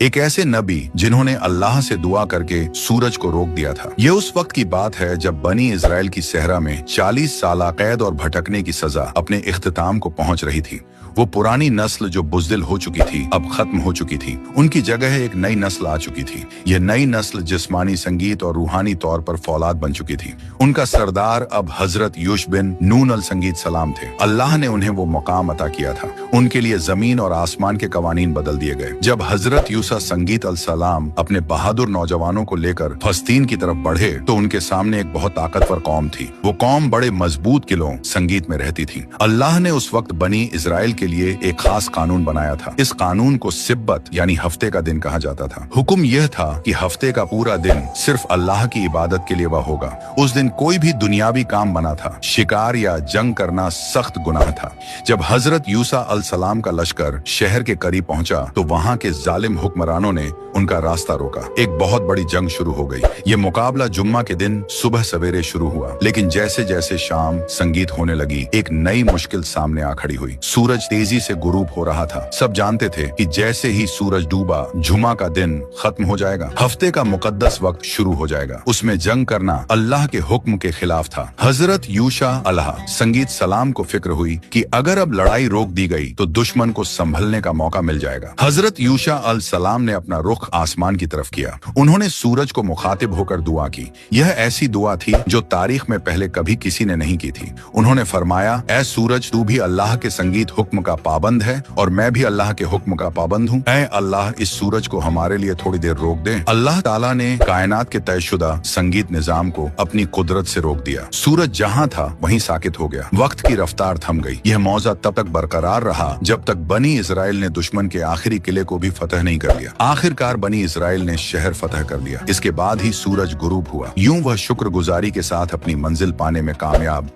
एक ऐसे नबी जिन्होंने अल्लाह से दुआ करके सूरज को रोक दिया था। ये उस वक्त की बात है जब बनी इजराइल की सहरा में 40 साल कैद और भटकने की सजा अपने इख्तिताम को पहुंच रही थी। वो पुरानी नस्ल जो बुज़दिल हो चुकी थी अब खत्म हो चुकी थी। उनकी जगह एक नई नस्ल आ चुकी थी। ये नई नस्ल जिस्मानी संगीत और रूहानी तौर पर फौलाद बन चुकी थी। उनका सरदार अब हजरत यूश बिन नून अल संगीत सलाम थे। अल्लाह ने उन्हें वो मकाम अता किया था। उनके लिए जमीन और आसमान के कवानीन बदल दिए गए। जब हजरत यूसा संगीत अल सलाम अपने बहादुर नौजवानों को लेकर फलस्तीन की तरफ बढ़े तो उनके सामने एक बहुत ताकतवर कौम थी। वो कौम बड़े मजबूत किलों संगीत में रहती थी। अल्लाह ने उस वक्त बनी इजराइल के लिए एक खास कानून बनाया था। इस कानून को सिब्बत यानी हफ्ते का दिन कहा जाता था। हुक्म यह था कि हफ्ते का पूरा दिन सिर्फ अल्लाह की इबादत के लिए वह होगा। उस दिन कोई भी दुनियावी काम बना था। शिकार या जंग करना सख्त गुनाह था। जब हजरत यूसा अल सलाम का लश्कर शहर के करीब पहुंचा तो वहां के जालिम हुक्मरानों ने उनका रास्ता रोका। एक बहुत बड़ी जंग शुरू हो गई। ये मुकाबला जुम्मा के दिन सुबह सवेरे शुरू हुआ, लेकिन जैसे जैसे शाम संगीत होने लगी एक नई मुश्किल सामने आ खड़ी हुई। सूरज तेजी से गुरूब हो रहा था। सब जानते थे कि जैसे ही सूरज डूबा जुमा का दिन खत्म हो जाएगा, हफ्ते का मुकद्दस वक्त शुरू हो जाएगा। उसमें जंग करना अल्लाह के हुक्म के खिलाफ था। हजरत यूशा अल्लाह संगीत सलाम को फिक्र हुई कि अगर अब लड़ाई रोक दी गई तो दुश्मन को संभलने का मौका मिल जाएगा। हजरत यूशा अल सलाम ने अपना रुख आसमान की तरफ किया। उन्होंने सूरज को मुखातिब होकर दुआ की। यह ऐसी दुआ थी जो तारीख में पहले कभी किसी ने नहीं की थी। उन्होंने फरमाया, ऐ सूरज, तू भी अल्लाह के संगीत हुक्म का पाबंद है और मैं भी अल्लाह के हुक्म का पाबंद हूँ। ऐ अल्लाह, इस सूरज को हमारे लिए थोड़ी देर रोक दे। अल्लाह ताला ने कायनात के तयशुदा संगीत निजाम को अपनी कुदरत से रोक दिया। सूरज जहाँ था वहीं साकित हो गया। वक्त की रफ्तार थम गई। यह मौजा तब तक बरकरार रहा जब तक बनी इजराइल ने दुश्मन के आखिरी किले को भी फतह नहीं कर लिया। आखिरकार बनी इजराइल ने शहर फतह कर लिया। इसके बाद ही सूरज गुरूब हुआ। यूं वह शुक्रगुजारी के साथ अपनी मंजिल पाने में कामयाब